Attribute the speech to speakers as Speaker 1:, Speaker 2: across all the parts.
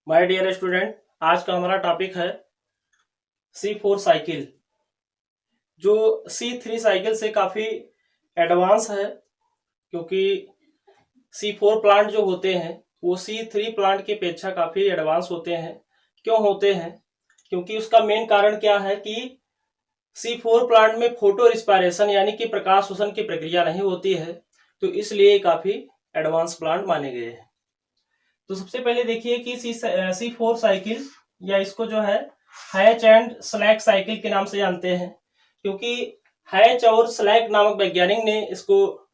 Speaker 1: My dear student, आज का हमारा टॉपिक है C4 साइकिल। जो C3 साइकिल से काफ़ी एडवांस है, क्योंकि C4 प्लांट जो होते हैं वो C3 प्लांट की अपेक्षा काफ़ी एडवांस होते हैं। क्यों होते हैं? क्योंकि उसका मेन कारण क्या है कि C4 प्लांट में फोटो रिस्पायरेशन यानी कि प्रकाश शोषण की प्रक्रिया नहीं होती है, तो इसलिए काफ़ी एडवांस प्लांट माने गए हैं। तो सबसे पहले देखिए कि C4 साइकिल या इसको जो है हैच एंड स्लैक साइकिल के नाम से जानते हैं, क्योंकि हैच और स्लैक नामक वैज्ञानिक ने इसको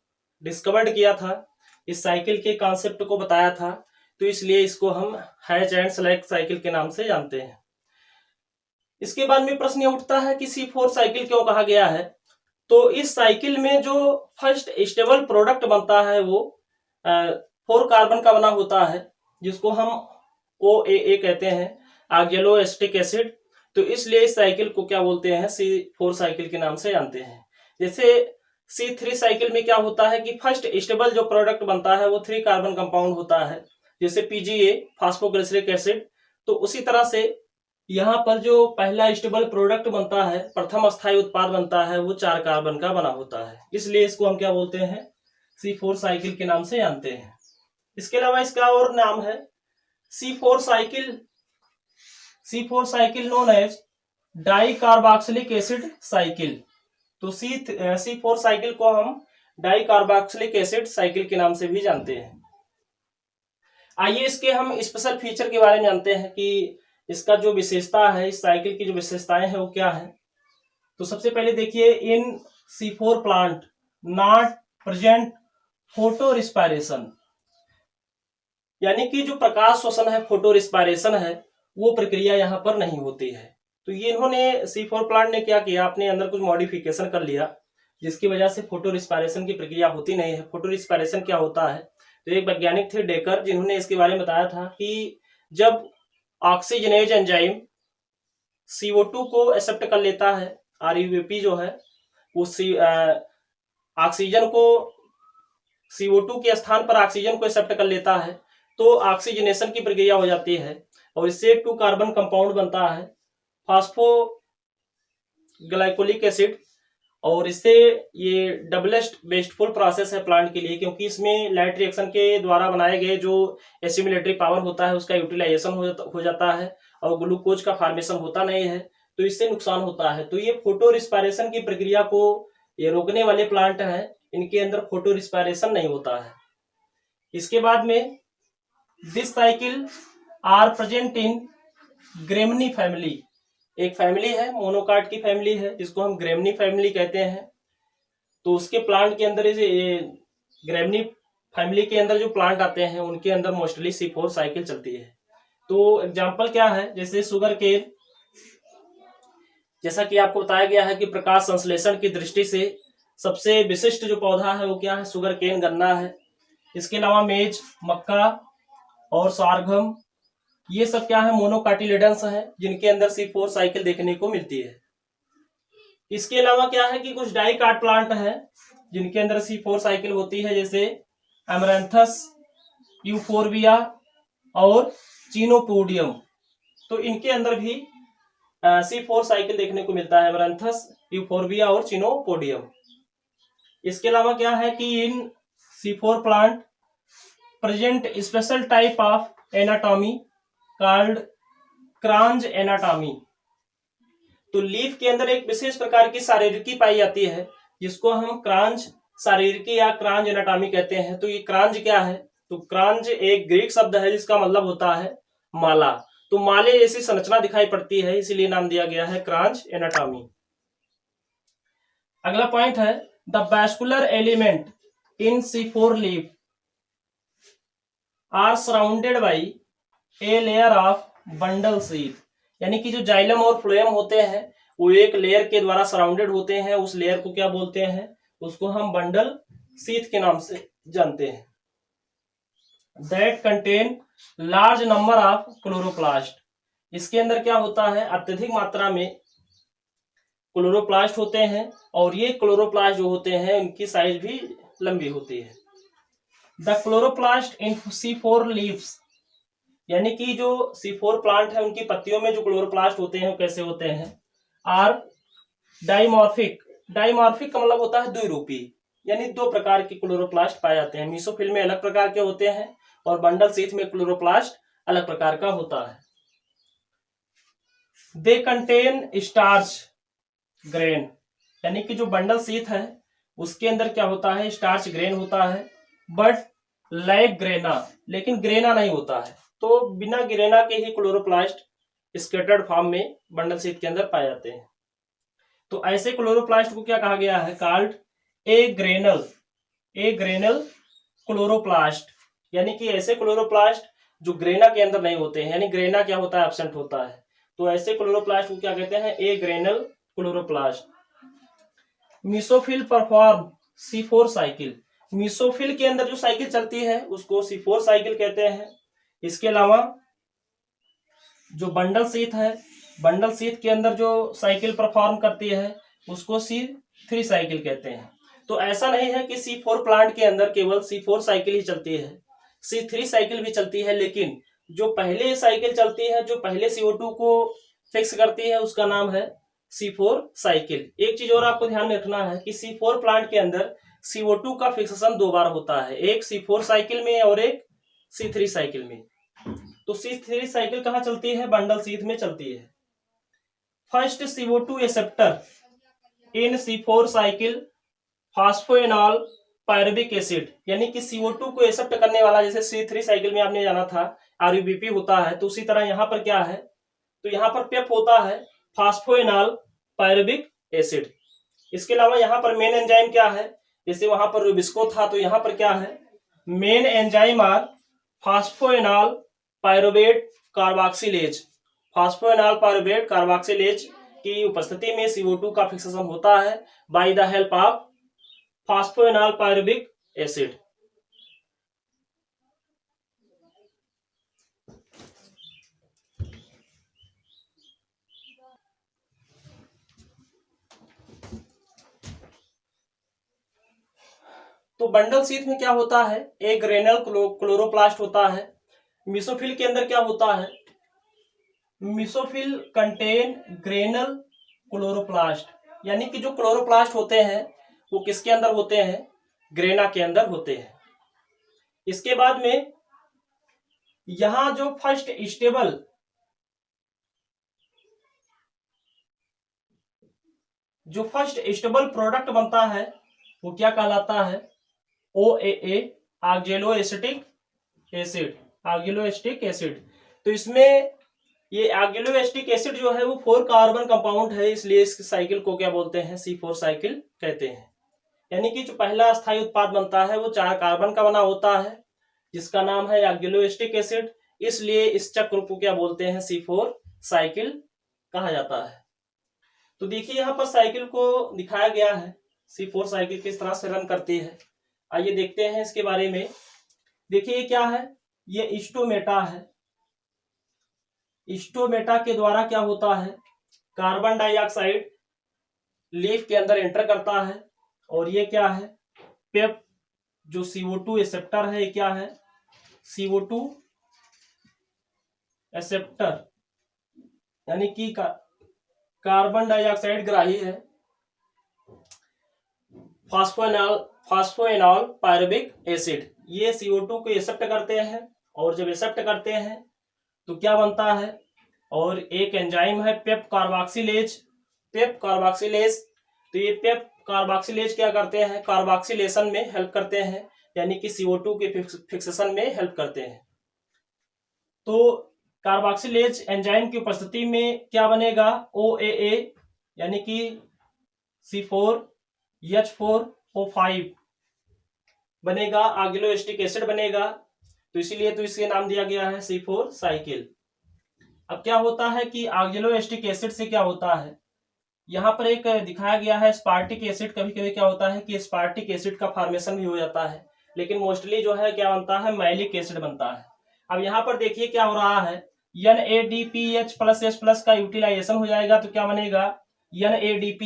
Speaker 1: डिस्कवर्ड किया था, इस साइकिल के कॉन्सेप्ट को बताया था, तो इसलिए इसको हम हैच एंड स्लैक साइकिल के नाम से जानते हैं। इसके बाद में प्रश्न ये उठता है कि C4 साइकिल क्यों कहा गया है। तो इस साइकिल में जो फर्स्ट स्टेबल प्रोडक्ट बनता है वो 4 कार्बन का बना होता है, जिसको हम OAA कहते हैं, ऑक्जेलो एसिटिक एसिड। तो इसलिए इस साइकिल को क्या बोलते हैं, C4 साइकिल के नाम से जानते हैं। जैसे C3 साइकिल में क्या होता है कि फर्स्ट स्टेबल जो प्रोडक्ट बनता है वो 3 कार्बन कंपाउंड होता है, जैसे PGA फास्फोग्लिसरिक एसिड। तो उसी तरह से यहाँ पर जो पहला स्टेबल प्रोडक्ट बनता है, प्रथम स्थायी उत्पाद बनता है, वो 4 कार्बन का बना होता है, इसलिए इसको हम क्या बोलते हैं, C4 साइकिल के नाम से जानते हैं। इसके अलावा इसका और नाम है C4 cycle known as dicarboxylic acid cycle. तो C4 साइकिल को हम डाई कार्बोक्सिलिक एसिड साइकिल के नाम से भी जानते हैं। आइए इसके हम स्पेशल फीचर के बारे में जानते हैं कि इसका जो विशेषता है, इस साइकिल की जो विशेषताएं हैं वो क्या है। तो सबसे पहले देखिए, इन C4 plant not present photo respiration, यानी कि जो प्रकाश शोषण है, फोटो रिस्पायरेशन है, वो प्रक्रिया यहाँ पर नहीं होती है। तो ये इन्होंने C4 प्लांट ने क्या किया, अपने अंदर कुछ मॉडिफिकेशन कर लिया, जिसकी वजह से फोटो रिस्पायरेशन की प्रक्रिया होती नहीं है। फोटो रिस्पायरेशन क्या होता है, तो एक वैज्ञानिक थे डेकर, जिन्होंने इसके बारे में बताया था कि जब ऑक्सीजनेज एंजाइम CO2 को एक्सेप्ट कर लेता है, RUAP जो है, उस ऑक्सीजन को CO2 के स्थान पर ऑक्सीजन को एक्सेप्ट कर लेता है, तो ऑक्सीजनेशन की प्रक्रिया हो जाती है और इससे 2 कार्बन कंपाउंड बनता है, फास्फोग्लाइकोलिक एसिड। और इससे ये डबलेस्ट बेस्टफुल प्रोसेस है प्लांट के लिए, क्योंकि इसमें लाइट रिएक्शन के द्वारा बनाए गए जो एसिमिलेटरी पावर होता है उसका यूटिलाइजेशन हो जाता है और ग्लूकोज का फॉर्मेशन होता नहीं है, तो इससे नुकसान होता है। तो ये फोटो रिस्पायरेशन की प्रक्रिया को ये रोकने वाले प्लांट हैं, इनके अंदर फोटो रिस्पायरेशन नहीं होता है। इसके बाद में this cycle are present in Gramineae family, एक फैमिली है, मोनोकाट की फैमिली है, जिसको हम ग्रेमनी फैमिली कहते हैं। तो उसके प्लांट के अंदर ये ग्रेमनी फैमिली के अंदर जो प्लांट आते हैं उनके अंदर मोस्टली C4 साइकिल चलती है। तो एग्जांपल क्या है, जैसे शुगर केन, जैसा कि आपको बताया गया है कि प्रकाश संश्लेषण की दृष्टि से सबसे विशिष्ट जो पौधा है वो क्या है, शुगर केन, गन्ना है। इसके अलावा मेज, मक्का और सारगम, ये सब क्या है, मोनोकाटिलिडन्स है, जिनके अंदर C4 साइकिल देखने को मिलती है। इसके अलावा क्या है कि कुछ डाइकाट प्लांट है जिनके अंदर C4 साइकिल होती है, जैसे एमरैंथस, यूफोरबिया और चिनोपोडियम। तो इनके अंदर भी C4 साइकिल देखने को मिलता है, एमरैंथस, यूफोरबिया और चिनोपोडियम। इसके अलावा क्या है कि in C4 plant present special type of anatomy called Kranz anatomy. तो लीफ के अंदर एक विशेष प्रकार की शारीरिकी पाई जाती है, जिसको हम क्रांज शारीरिकी या क्रांज एनाटॉमी कहते हैं। तो ये क्रांज क्या है, तो क्रांज एक ग्रीक शब्द है जिसका मतलब होता है माला। तो माले जैसी संरचना दिखाई पड़ती है, इसीलिए नाम दिया गया है क्रांज एनाटॉमी। अगला पॉइंट है, the vascular element in C4 leaf are surrounded by a layer of bundle sheath, यानी कि जो जाइलम और फ्लोएम होते हैं वो एक लेयर के द्वारा सराउंडेड होते हैं। उस लेयर को क्या बोलते हैं, उसको हम बंडल शीथ के नाम से जानते हैं। That contain large number of chloroplast, इसके अंदर क्या होता है, अत्यधिक मात्रा में क्लोरोप्लास्ट होते हैं, और ये क्लोरोप्लास्ट जो होते हैं उनकी साइज भी लंबी होती है। The chloroplast in C4 leaves यानी कि जो C4 प्लांट है उनकी पत्तियों में जो क्लोरोप्लास्ट होते हैं वो कैसे होते हैं, आर डाइमॉर्फिक। डाइमॉर्फिक का मतलब होता है द्विरूपी, यानी दो प्रकार के क्लोरोप्लास्ट पाए जाते हैं। मीसोफिल में अलग प्रकार के होते हैं और बंडल शीथ में क्लोरोप्लास्ट अलग प्रकार का होता है। दे कंटेन स्टार्च ग्रेन, यानी कि जो बंडल शीथ है उसके अंदर क्या होता है, स्टार्च ग्रेन होता है, बट लैक ग्रेना, लेकिन ग्रेना नहीं होता है। तो बिना ग्रेना के ही क्लोरोप्लास्ट स्कैटर्ड फॉर्म में बंडल शीथ के अंदर पाए जाते हैं। तो ऐसे क्लोरोप्लास्ट को क्या कहा गया है, कॉल्ड ए ग्रेनल क्लोरोप्लास्ट, यानी कि ऐसे क्लोरोप्लास्ट जो ग्रेना के अंदर नहीं होते हैं, यानी ग्रेना क्या होता है, एब्सेंट होता है। तो ऐसे क्लोरोप्लास्ट को क्या कहते हैं, A granal chloroplast. Mesophyll perform C4 cycle, mesophyll के अंदर जो साइकिल चलती है उसको C4 साइकिल कहते हैं। इसके अलावा जो बंडल शीथ है, बंडल शीथ के अंदर जो साइकिल परफॉर्म करती है उसको C3 साइकिल कहते हैं। तो ऐसा नहीं है कि C4 प्लांट के अंदर केवल C4 साइकिल ही चलती है, C3 साइकिल भी चलती है, लेकिन जो पहले साइकिल चलती है, जो पहले CO2 को फिक्स करती है, उसका नाम है C4 साइकिल। एक चीज और आपको ध्यान में रखना है कि C4 प्लांट के अंदर CO2 का फिक्सेशन दो बार होता है, एक C4 साइकिल में और एक C3 साइकिल में। तो C3 साइकिल कहाँ चलती है, बंडल शीथ में चलती है। फर्स्ट CO2 एक्सेप्टर इन C4 साइकिल फास्फोएनॉल पायरुविक एसिड, यानी कि CO2 को एक्सेप्ट करने वाला, जैसे C3 साइकिल में आपने जाना था RUBP होता है, तो उसी तरह यहाँ पर क्या है, तो यहाँ पर पेप होता है फास्फोएनॉल पायरुविक एसिड। इसके अलावा यहाँ पर मेन एंजाइम क्या है, जैसे वहां पर रुबिस्को था, तो यहाँ पर क्या है, main enzyme are phosphoenol pyruvate carboxylase. Phosphoenol pyruvate carboxylase की उपस्थिति में CO2 का फिक्सेशन होता है by the help of phosphoenol pyruvic acid. तो बंडल शीथ में क्या होता है, एक ग्रेनल क्लोरोप्लास्ट होता है। मीसोफिल के अंदर क्या होता है, मीसोफिल कंटेन ग्रेनल क्लोरोप्लास्ट, यानी कि जो क्लोरोप्लास्ट होते हैं वो किसके अंदर होते हैं, ग्रेना के अंदर होते हैं। इसके बाद में यहां जो फर्स्ट स्टेबल प्रोडक्ट बनता है वो क्या कहलाता है, OAA oxaloacetic acid, oxaloacetic acid. तो इसमें ये ऑक्जेलोएसिटिक एसिड जो है वो 4 कार्बन कंपाउंड है, इसलिए इस साइकिल को क्या बोलते हैं, C4 साइकिल कहते हैं। यानी कि जो पहला अस्थायी उत्पाद बनता है वो 4 कार्बन का बना होता है, जिसका नाम है ऑक्जेलोएसिटिक एसिड, इसलिए इस चक्र को क्या बोलते हैं, C4 साइकिल कहा जाता है। तो देखिए यहाँ पर साइकिल को दिखाया गया है, C4 साइकिल किस तरह से रन करती है। आइए देखते हैं इसके बारे में। देखिए क्या है, ये स्टोमेटा है। स्टोमेटा के द्वारा क्या होता है, कार्बन डाइऑक्साइड लीफ के अंदर एंटर करता है, और ये क्या है, पेप जो CO2 एक्सेप्टर है, क्या है, CO2 एक्सेप्टर, यानी कि कार्बन डाइऑक्साइड ग्राही है। फास्फोएनॉल पायरुविक एसिड, ये CO2 को एक्सेप्ट करते हैं, और जब एक्सेप्ट करते हैं तो क्या बनता है, और एक एंजाइम है पेप कार्बोक्सिलेज। तो ये पेप कार्बोक्सिलेज क्या करते हैं, कार्बोक्सिलेशन में हेल्प करते हैं, यानी कि CO2 के फिक्सेशन में हेल्प करते हैं। तो कार्बोक्सिलेज एंजाइम की उपस्थिति में क्या बनेगा, OAA, यानी कि C4H4O5 बनेगा, ऑक्जेलोएसिटिक एसिड बनेगा, तो इसीलिए तो इसके नाम दिया गया है C4 साइकिल। अब क्या होता है कि ऑक्जेलोएसिटिक एसिड से क्या होता है, यहाँ पर एक दिखाया गया है स्पार्टिक एसिड। कभी कभी क्या होता है कि स्पार्टिक एसिड का फॉर्मेशन भी हो जाता है, लेकिन मोस्टली जो है क्या बनता है, मैलिक एसिड बनता है। अब यहाँ पर देखिए क्या हो रहा है, NADPH++ का यूटिलाइजेशन हो जाएगा, तो क्या बनेगा, NADP,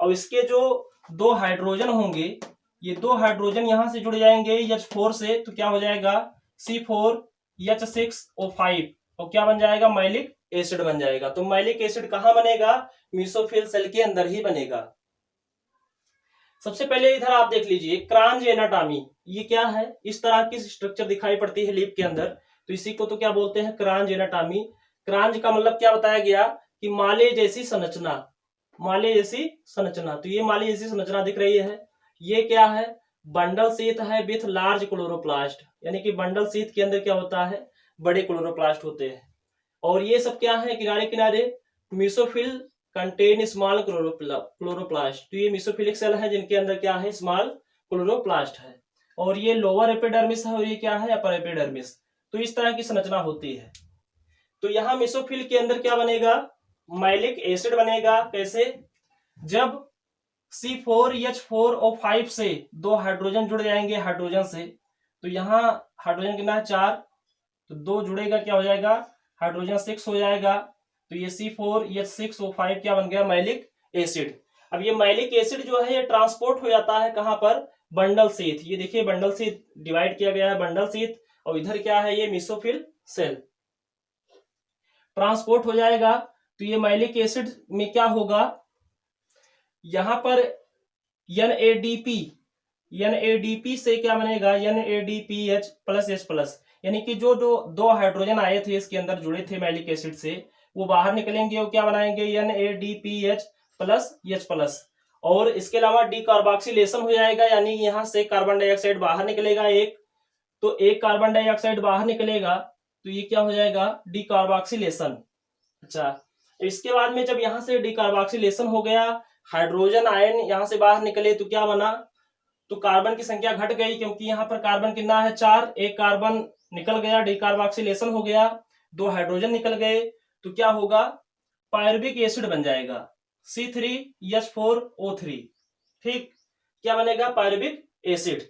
Speaker 1: और इसके जो 2 हाइड्रोजन होंगे, ये 2 हाइड्रोजन यहां से जुड़ जाएंगे H4 से, तो क्या हो जाएगा, C4H6O5 और क्या बन जाएगा, मैलिक एसिड बन जाएगा। तो मैलिक एसिड कहाँ बनेगा, मीसोफिल सेल के अंदर ही बनेगा। सबसे पहले इधर आप देख लीजिए क्रांज एनाटॉमी, ये क्या है, इस तरह की स्ट्रक्चर दिखाई पड़ती है लीफ के अंदर, तो इसी को तो क्या बोलते हैं, क्रांज एनाटॉमी। क्रांज का मतलब क्या बताया गया कि माले जैसी संरचना, माले जैसी संरचना। तो ये माले जैसी संरचना दिख रही है, ये क्या है, बंडल शीथ है विथ लार्ज क्लोरोप्लास्ट, यानी कि बंडल शीथ के अंदर क्या होता है, बड़े क्लोरोप्लास्ट होते हैं। और ये सब क्या है, किनारे किनारे मीसोफिल कंटेन स्मॉल क्लोरोप्लास्ट, तो ये मीसोफिलिक सेल है जिनके अंदर क्या है, स्मॉल क्लोरोप्लास्ट है। और ये लोअर एपिडर्मिस है और ये क्या है, अपर एपिडर्मिस। तो इस तरह की संरचना होती है। तो यहाँ मीसोफिल के अंदर क्या बनेगा, मैलिक एसिड बनेगा। कैसे, जब C4H4O5 से दो हाइड्रोजन जुड़ जाएंगे हाइड्रोजन से, तो यहाँ हाइड्रोजन कितना है, 4, तो 2 जुड़ेगा, क्या हो जाएगा, हाइड्रोजन 6 हो जाएगा। तो ये C4H6O5 क्या बन गया, मैलिक एसिड। अब ये मैलिक एसिड जो है ये ट्रांसपोर्ट हो जाता है कहां पर, बंडल शीथ। ये देखिए बंडल शीथ डिवाइड किया गया है, बंडल शीथ, और इधर क्या है, ये मीसोफिल सेल ट्रांसपोर्ट हो जाएगा। तो ये मैलिक एसिड में क्या होगा, यहां पर NADP से क्या बनेगा, NADPH+H+, यानी कि जो दो हाइड्रोजन आए थे इसके अंदर जुड़े थे मैलिक एसिड से, वो बाहर निकलेंगे और क्या बनाएंगे, NADPH+H+। और इसके अलावा डीकार्बोक्सिलेशन हो जाएगा, यानी यहां से कार्बन डाइऑक्साइड बाहर निकलेगा एक, तो एक कार्बन डाइऑक्साइड बाहर निकलेगा, तो ये क्या हो जाएगा, डीकार्बोक्सिलेशन। अच्छा, इसके बाद में जब यहां से डीकार्बोक्सिलेशन हो गया, हाइड्रोजन आयन यहां से बाहर निकले, तो क्या बना, तो कार्बन की संख्या घट गई, क्योंकि यहाँ पर कार्बन कितना है, 4, एक कार्बन निकल गया, डीकार्बोक्सिलेशन हो गया, 2 हाइड्रोजन निकल गए, तो क्या होगा, पायरुविक एसिड बन जाएगा, C3H4O3। ठीक, क्या बनेगा, पायरुविक एसिड।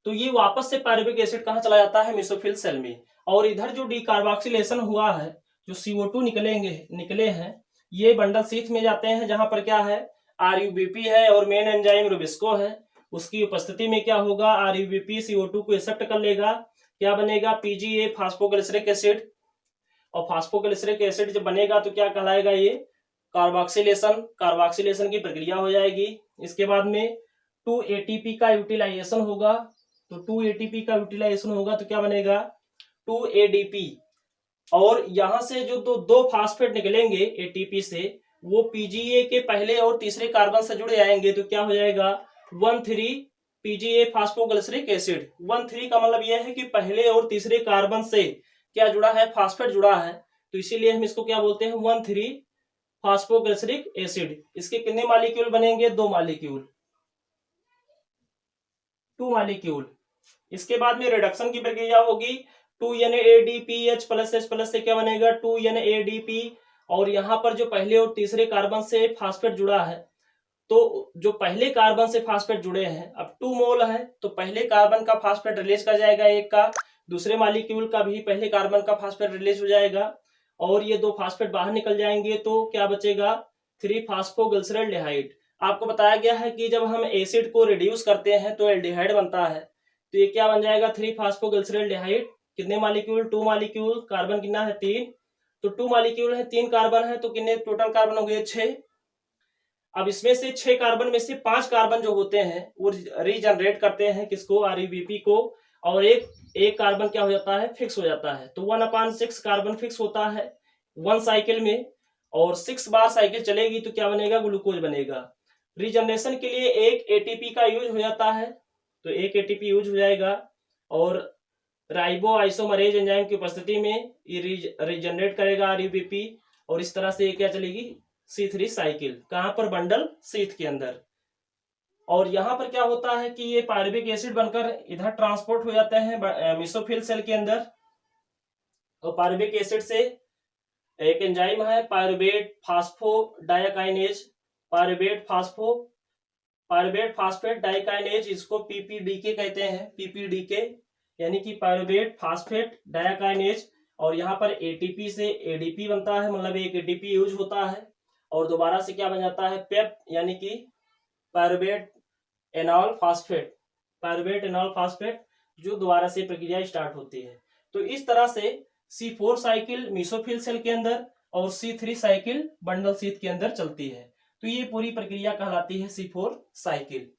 Speaker 1: तो ये वापस से पायरुविक एसिड कहां चला जाता है, मेसोफिल सेल में। और इधर जो डीकार्बोक्सिलेशन हुआ है, जो CO2 निकले हैं, ये बंडल शीथ में जाते हैं, जहां पर क्या है, RUBP है और मेन एंजाइम रुबिस्को है। उसकी उपस्थिति में क्या होगा, RUBP CO2 को एक्सेप्ट कर लेगा, क्या बनेगा, PGA फास्फोग्लिसरिक एसिड। और फास्फोग्लिसरिक एसिड जब बनेगा तो क्या कहलाएगा, ये कार्बोक्सिलेशन की प्रक्रिया हो जाएगी। इसके बाद में 2 ATP का यूटिलाइजेशन होगा, तो 2 ATP का यूटिलाइजेशन होगा तो क्या बनेगा, 2 ADP। और यहां से जो दो फास्फेट निकलेंगे ATP से, वो PGA के पहले और तीसरे कार्बन से जुड़ जाएंगे, तो क्या हो जाएगा, 1,3 PGA फास्फोग्लिसरिक एसिड। 1,3 का मतलब यह है कि पहले और तीसरे कार्बन से क्या जुड़ा है, फास्फेट जुड़ा है, तो इसीलिए हम इसको क्या बोलते हैं, 1,3 फास्फोग्लिसरिक एसिड। इसके कितने मॉलिक्यूल बनेंगे, 2 मॉलिक्यूल, 2 मॉलिक्यूल। इसके बाद में रिडक्शन की प्रक्रिया होगी, 2 NADPH+H+ से क्या बनेगा, 2 NADP। और यहां पर जो पहले और तीसरे कार्बन से फास्फेट जुड़ा है, तो जो पहले कार्बन से फास्फेट जुड़े हैं, अब 2 मोल है, तो पहले कार्बन का फास्फेट रिलीज कर जाएगा एक का, दूसरे मॉलिक्यूल का भी पहले कार्बन का फास्फेट रिलीज हो जाएगा, और ये 2 फास्फेट बाहर निकल जाएंगे, तो क्या बचेगा, 3 फास्फोग्लिसरॉल्डिहाइड। आपको बताया गया है कि जब हम एसिड को रिड्यूस करते हैं तो एल्डिहाइड बनता है, तो ये क्या बन जाएगा, 3 फास्फोग्लिसरॉल्डिहाइड। कितने मॉलिक्यूल, 2 मॉलिक्यूल, कार्बन कितना है, 3, तो 2 मॉलिक्यूल है, 3 कार्बन है, तो कितने टोटल कार्बन हो गए, 6। अब इसमें से 6 कार्बन में से 5 कार्बन जो होते हैं वो रीजनरेट करते हैं किसको, RUBP को, और एक कार्बन क्या हो जाता है, फिक्स हो जाता है। तो 1/6 कार्बन फिक्स होता है 1 साइकिल में, और 6 बार साइकिल चलेगी तो क्या बनेगा, ग्लूकोज बनेगा। रीजनरेशन के लिए एक ATP का यूज हो जाता है, तो एक ATP यूज हो जाएगा, और राइबो आइसोमरेज एंजाइम की उपस्थिति में ये रीजनरेट करेगा RUBP, और इस तरह से ये क्या चलेगी, C3 साइकिल, कहां पर, बंडल शीथ के अंदर। और यहां पर क्या होता है कि ये पायरुविक एसिड बनकर इधर ट्रांसपोर्ट हो जाते हैं मेसोफिल सेल के अंदर। और पायरुविक एसिड से एक एंजाइम है पायरुवेट फास्फोडाइकाइनेज, पायरुवेट फास्फेट डाइकाइनेज, इसको PPDK कहते हैं, PPDK यानी कि पायरुवेट फास्फेट डाइकाइनेज। और यहाँ पर ATP से ADP बनता है, मतलब एक ATP यूज होता है, और दोबारा से क्या बन जाता है, पेप, यानी कि pyruvate enol phosphate, pyruvate enol phosphate. जो दोबारा से प्रक्रिया स्टार्ट होती है। तो इस तरह से C4 साइकिल मीसोफिल सेल के अंदर और C3 साइकिल बंडल शीथ के अंदर चलती है। तो ये पूरी प्रक्रिया कहलाती है C4 साइकिल।